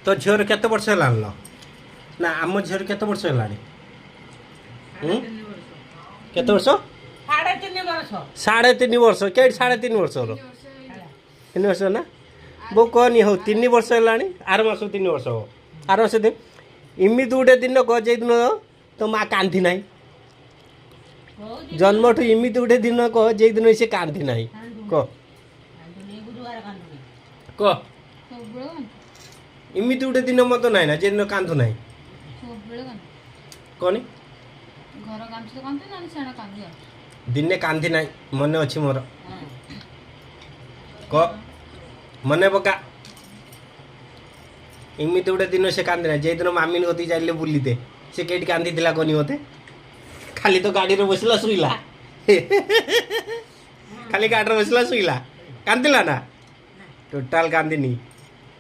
तो झीर केते वर्ष है ना आम झीर केते वर्ष है केते वर्ष 3.5 वर्ष के 3.5 वर्ष 3 वर्ष ना बो कहनी हो 3 वर्ष है आर मास 3 वर्ष हो आर मास इमित गोटे दिन कह जे दिन तो माँ कांदी ना जन्म ठू इमित गोटे दिन कह जे दिन से कांदी ना कह कह इमित गोटे दिन मत ना ना जे दिन कांदू ना कहनी दिने कांदी ना मन अच्छी मोर क मन पका इमित गोटे दिन से कांदी ना जे दिन मामी कति जाइले बुलीते से केटी कांदी दिला कहनी मते खाली तो गाड़ी रे बसला सुईला खाली गाड़ी रे बसला सुईला कांदिला ना टोटाल कांदिनी